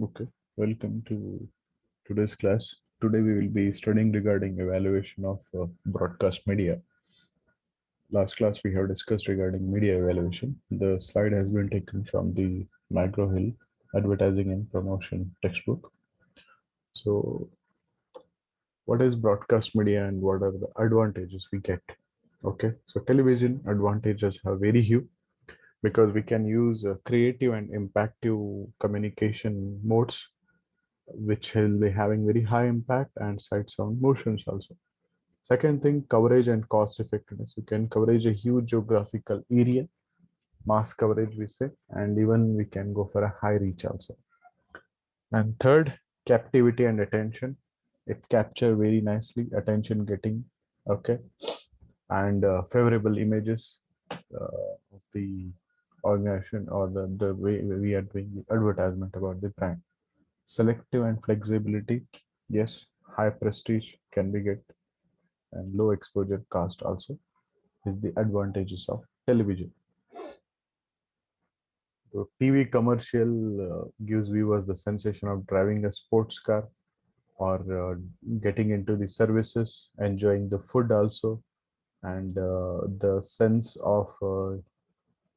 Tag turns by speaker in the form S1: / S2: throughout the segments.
S1: Okay, welcome to today's class. Today we will be studying regarding evaluation of broadcast media. Last class we have discussed regarding media evaluation. The slide has been taken from the McGraw-Hill Advertising and Promotion textbook. So, what is broadcast media and what are the advantages we get? Okay, so television advantages are very huge because we can use creative and impactful communication modes which will be having very high impact and sight sound motions also. Second thing, coverage and cost effectiveness. You can coverage a huge geographical area, mass coverage we say, and even we can go for a high reach also. And third, captivity and attention. It capture very nicely attention getting, okay, and favorable images of the organization or the way we are doing the advertisement about the brand. Selective and flexibility. Yes, high prestige can be get and low exposure cost also is the advantages of television. So TV commercial gives viewers the sensation of driving a sports car or getting into the services, enjoying the food also, and the sense of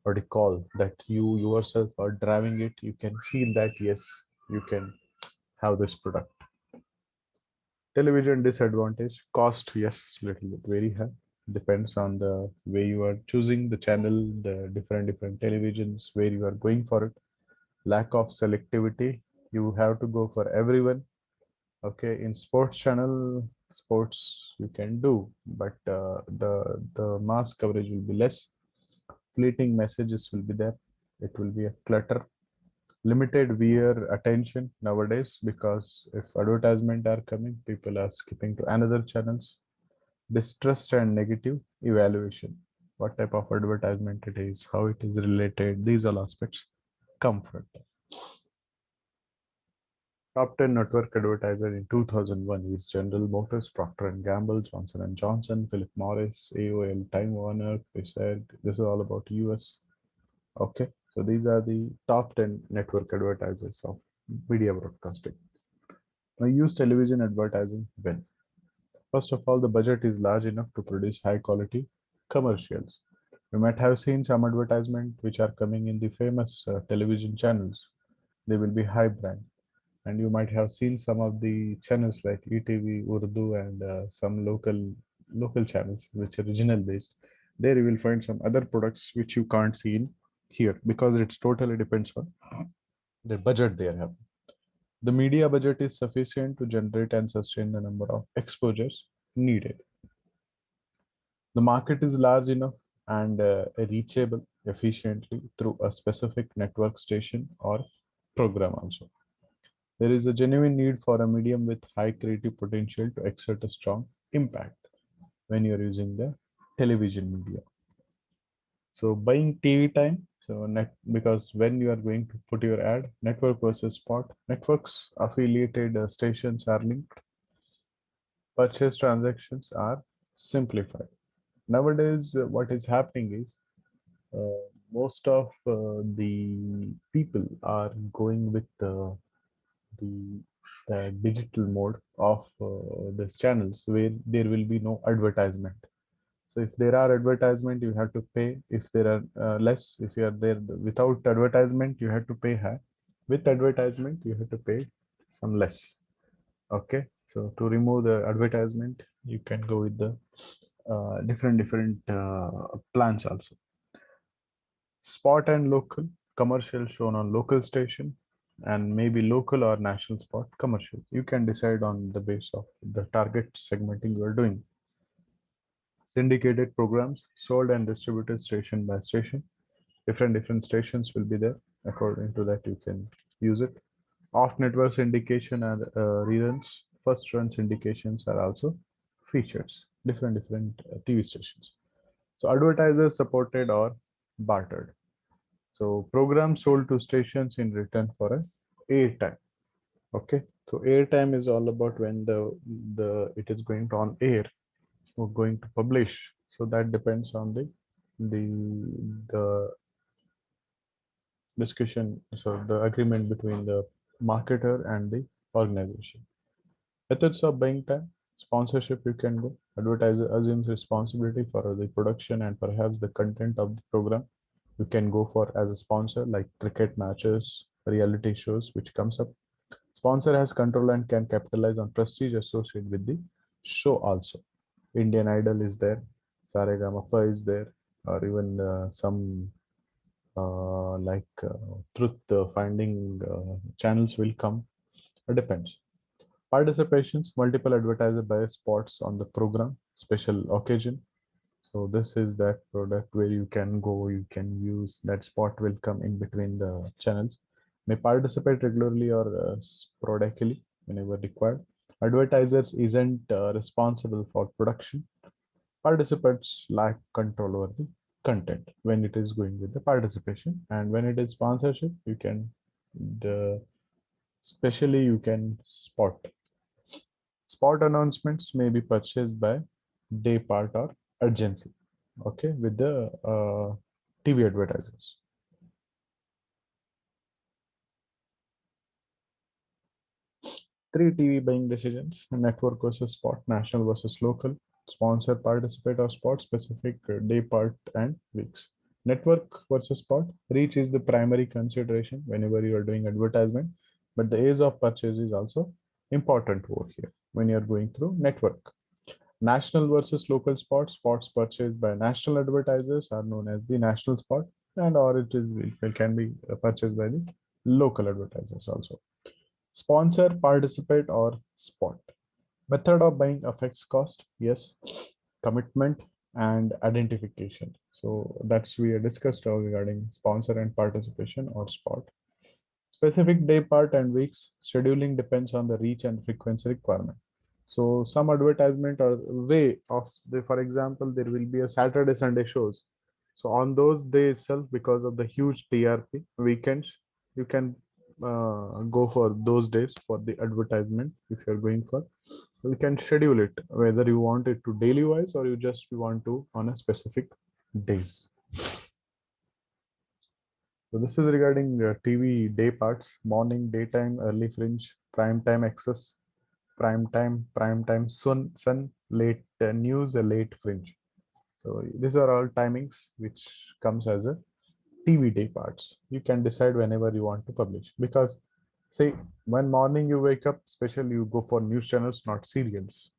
S1: what you call that you yourself are driving it. You can feel that yes, you can have this product. Television disadvantage cost, yes, little bit very high. Depends on the way you are choosing the channel, the different televisions where you are going for it. Lack of selectivity. You have to go for everyone. Okay, in sports channel, sports you can do, but the mass coverage will be less. Fleeting messages will be there. It will be a clutter. Limited viewer attention nowadays because if advertisement are coming, people are skipping to another channels. Distrust and negative evaluation. What type of advertisement it is, how it is related, these all aspects. Comfort. Top 10 network advertiser in 2001 is General Motors, Procter& and Gamble, Johnson& Johnson, Philip Morris, AOL, Time Warner, said this is all about US. Okay, so these are the top 10 network advertisers of media broadcasting. Now use television advertising well. First of all, the budget is large enough to produce high quality commercials. You might have seen some advertisement which are coming in the famous television channels. They will be high brand. And you might have seen some of the channels like ETV, Urdu, and some local channels which are regional based. There you will find some other products which you can't see in here because it's totally depends on the budget they have. The media budget is sufficient to generate and sustain the number of exposures needed. The market is large enough and reachable efficiently through a specific network station or program also. There is a genuine need for a medium with high creative potential to exert a strong impact when you're using the television media. So buying TV time, so net because when you are going to put your ad, network versus spot, networks affiliated stations are linked, purchase transactions are simplified. Nowadays, what is happening is most of the people are going with the, the digital mode of these channels where there will be no advertisement. So if there are advertisement, you have to pay. If there are less, if you are there without advertisement, you have to pay high. With advertisement, you have to pay some less. Okay. So to remove the advertisement, you can go with the different plans also. Spot and local commercial shown on local station and maybe local or national spot commercial. You can decide on the base of the target segmenting you are doing. Syndicated programs sold and distributed station by station. Different stations will be there. According to that, you can use it. Off network syndication and reruns. First run syndications are also features. Different TV stations. So advertisers supported or bartered. So programs sold to stations in return for a airtime. Okay. So airtime is all about when the it is going to on air or going to publish. So that depends on the the discussion. So the agreement between the marketer and the organization. Methods of buying time, sponsorship you can go. Advertiser assumes responsibility for the production and perhaps the content of the program. You can go for as a sponsor like cricket matches, reality shows, which comes up. Sponsor has control and can capitalize on prestige associated with the show also. Indian Idol is there, Saregama is there, or even some truth finding channels will come. It depends. Participations, multiple advertiser buy spots on the program, special occasion. So this is that product where you can go, you can use that spot will come in between the channels. May participate regularly or sporadically whenever required. Advertisers isn't responsible for production. Participants lack control over the content when it is going with the participation, and when it is sponsorship, you can the especially you can spot announcements may be purchased by day part or urgency. Okay, with the TV advertisers. Three TV buying decisions: network versus spot, national versus local, sponsor, participate or spot, specific day part and weeks. Network versus spot, reach is the primary consideration whenever you are doing advertisement, but the age of purchase is also important over here when you are going through network. National versus local spots, spots purchased by national advertisers are known as the national spot, and or it can be purchased by the local advertisers also. Sponsor, participate, or spot. Method of buying affects cost, yes, commitment, and identification. So that's we discussed regarding sponsor and participation or spot. Specific day part and weeks, scheduling depends on the reach and frequency requirement. So some advertisement or way of for example, there will be a Saturday, Sunday shows. So on those days itself, because of the huge TRP weekends, you can go for those days for the advertisement if you're going for. So you can schedule it whether you want it to daily wise or you just want to on a specific days. So this is regarding TV day parts: morning, daytime, early fringe, prime time access, prime time sun, late news, a late fringe. So these are all timings which comes as a TV day parts. You can decide whenever you want to publish because say when morning you wake up, especially you go for news channels, not serials.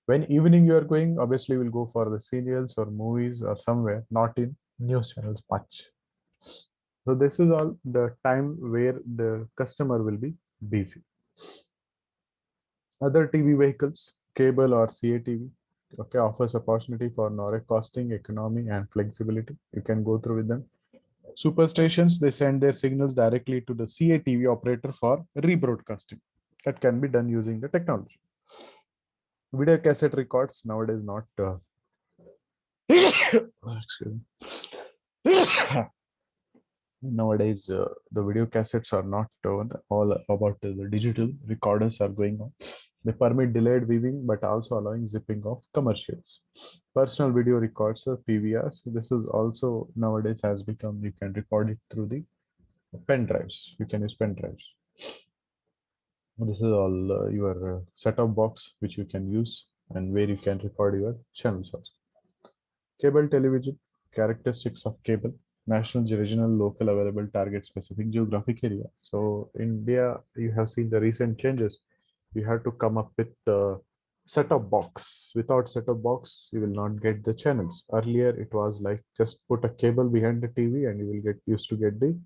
S1: When evening you are going, obviously you will go for the serials or movies or somewhere, not in news channels much. So this is all the time where the customer will be busy. Other TV vehicles, cable or CATV, okay, offers opportunity for direct costing, economy, and flexibility. You can go through with them. Superstations, they send their signals directly to the CATV operator for rebroadcasting. That can be done using the technology. Video cassette records nowadays not. Excuse me. Nowadays, the video cassettes are not all about the digital recorders are going on. They permit delayed viewing, but also allowing zipping of commercials. Personal video records or PVR. So this is also nowadays has become you can record it through the pen drives. You can use pen drives. This is all your set-top box which you can use and where you can record your channels also. Cable television, characteristics of cable, national, regional, local, available, target specific geographic area. So India, you have seen the recent changes. You have to come up with the set-top box. Without set-top box, you will not get the channels. Earlier, it was like just put a cable behind the TV and you will get used to get the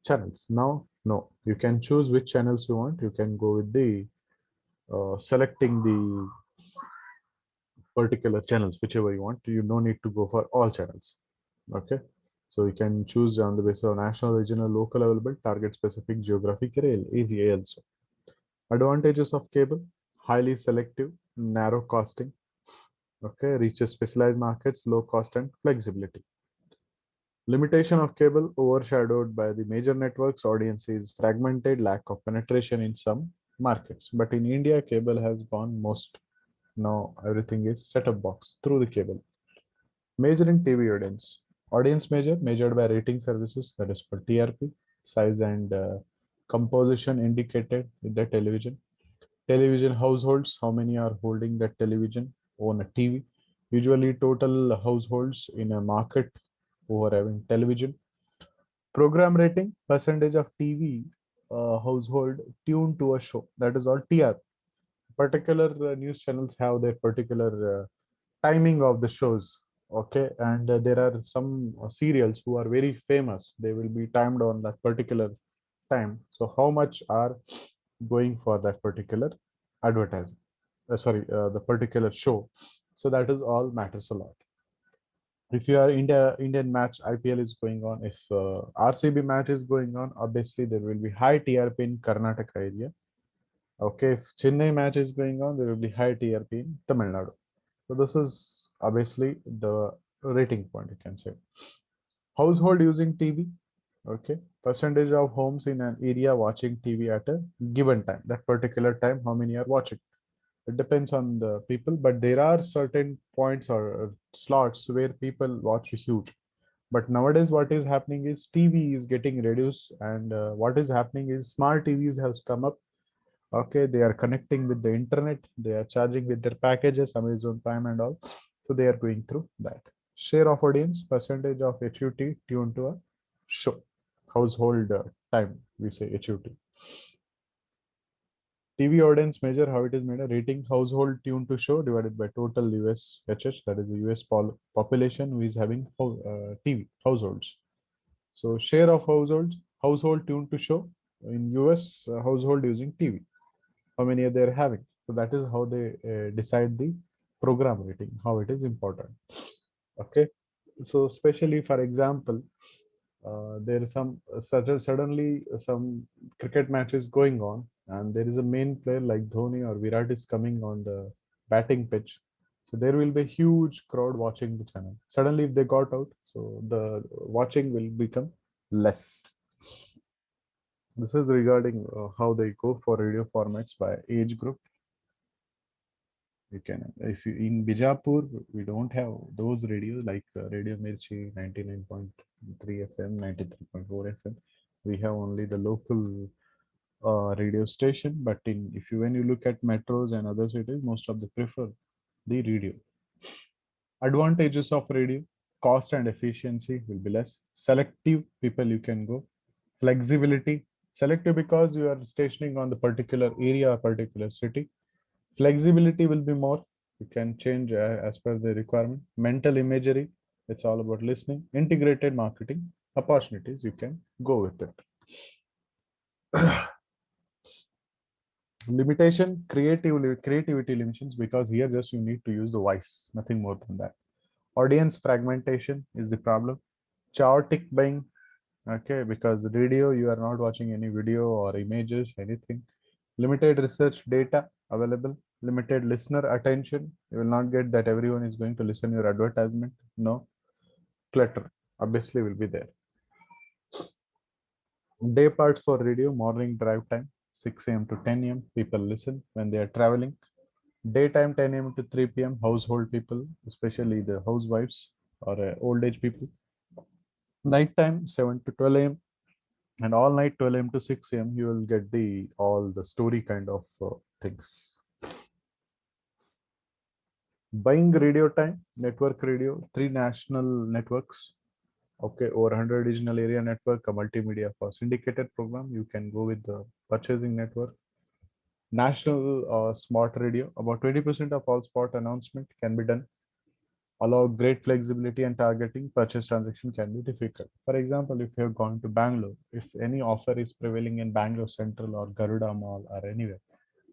S1: channels. Now, no, you can choose which channels you want. You can go with the selecting the particular channels, whichever you want. You no need to go for all channels. Okay. So you can choose on the basis of national, regional, local available, target specific, geographic area, easy also. Advantages of cable: highly selective, narrow costing. Okay, reaches specialized markets, low cost and flexibility. Limitation of cable: overshadowed by the major networks, audience is fragmented, lack of penetration in some markets. But in India, cable has gone most. Now everything is set-top box through the cable. Measuring TV audience. Audience measured by rating services, that is for TRP, size and composition indicated with the television. Television households, how many are holding that television on a TV? Usually total households in a market who are having television. Program rating, percentage of TV household tuned to a show. That is all TR. Particular news channels have their particular timing of the shows. Okay, and there are some serials who are very famous. They will be timed on that particular time. So how much are going for that particular advertising? The particular show. So that is all matters a lot. If you are Indian match IPL is going on, if RCB match is going on, obviously there will be high TRP in Karnataka area. Okay, if Chennai match is going on, there will be high TRP in Tamil Nadu. So this is obviously the rating point, you can say. Household using TV. Okay, percentage of homes in an area watching TV at a given time. That particular time, how many are watching? It depends on the people, but there are certain points or slots where people watch huge. But nowadays, what is happening is TV is getting reduced, and what is happening is smart TVs have come up. Okay, they are connecting with the internet, they are charging with their packages, Amazon Prime and all. So they are going through that. Share of audience, percentage of HUT tuned to a show. Household time, we say HUT. TV audience measure, how it is made a rating, household tuned to show divided by total US HH, that is the US population who is having TV households. So share of households, household tuned to show in US household using TV, how many are they having. So that is how they decide the program rating, how it is important. Okay, so especially for example, there is some suddenly some cricket matches going on, and there is a main player like Dhoni or Virat is coming on the batting pitch. So there will be a huge crowd watching the channel. Suddenly, if they got out, so the watching will become less. This is regarding how they go for radio formats by age group. You can, if you in Bijapur, we don't have those radios like Radio Mirchi 99.3 FM, 93.4 FM. We have only the local radio station. But in if you when you look at metros and other cities, most of them prefer the radio. Advantages of radio: cost and efficiency will be less. Selective people you can go. Flexibility: selective because you are stationing on the particular area or particular city. Flexibility will be more. You can change as per the requirement. Mental imagery, it's all about listening. Integrated marketing opportunities, you can go with it. Limitation, creativity limitations, because here just you need to use the voice, nothing more than that. Audience fragmentation is the problem. Chaotic buying, okay, because radio you are not watching any video or images, anything. Limited research data available. Limited listener attention. You will not get that everyone is going to listen your advertisement. No. Clutter obviously will be there. Day parts for radio: morning drive time 6 a.m. to 10 a.m. People listen when they are traveling. Daytime 10 a.m. to 3 p.m. household people, especially the housewives or old age people. Nighttime 7 to 12 a.m. and all night 12 a.m. to 6 a.m. you will get the all the story kind of things. Buying radio time, network radio, 3 national networks. Okay, over 100 regional area network, a multimedia for syndicated program. You can go with the purchasing network. National smart radio, about 20% of all spot announcement can be done. Allow great flexibility and targeting. Purchase transaction can be difficult. For example, if you have gone to Bangalore, if any offer is prevailing in Bangalore Central or Garuda Mall or anywhere,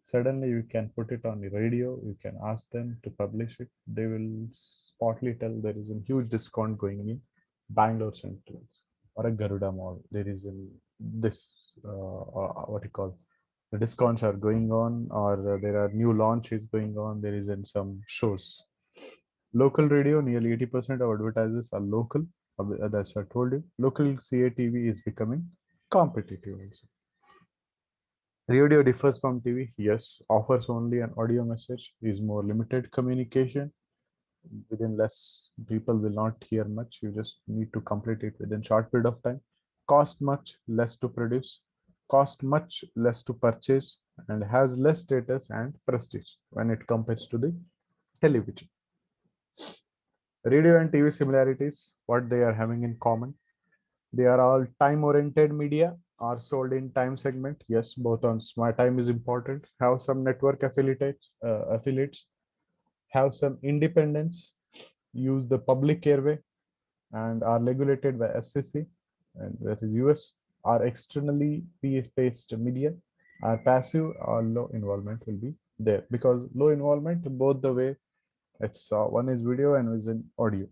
S1: suddenly you can put it on the radio. You can ask them to publish it. They will spotly tell there is a huge discount going in Bangalore Central or a Garuda Mall. There is this what you call the discounts are going on, or there are new launches going on. There is in some shows. Local radio, nearly 80% of advertisers are local. As I told you, local CATV is becoming competitive also. Radio differs from TV, yes, offers only an audio message, is more limited communication. Within less, people will not hear much. You just need to complete it within short period of time. Cost much less to produce. cost much less to purchase and has less status and prestige when it compares to the television. Radio and TV similarities, what they are having in common. They are all time-oriented media, are sold in time segment. Yes, both on smart time is important. Have some network affiliates, have some independence, use the public airway, and are regulated by FCC, and that is US. Are externally paced media, are passive or low involvement will be there, because low involvement both the way. It's one is video and is in audio.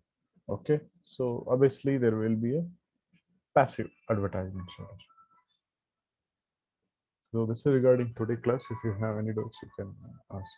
S1: Okay, so obviously there will be a passive advertisement strategy. So this is regarding today class. If you have any doubts, you can ask.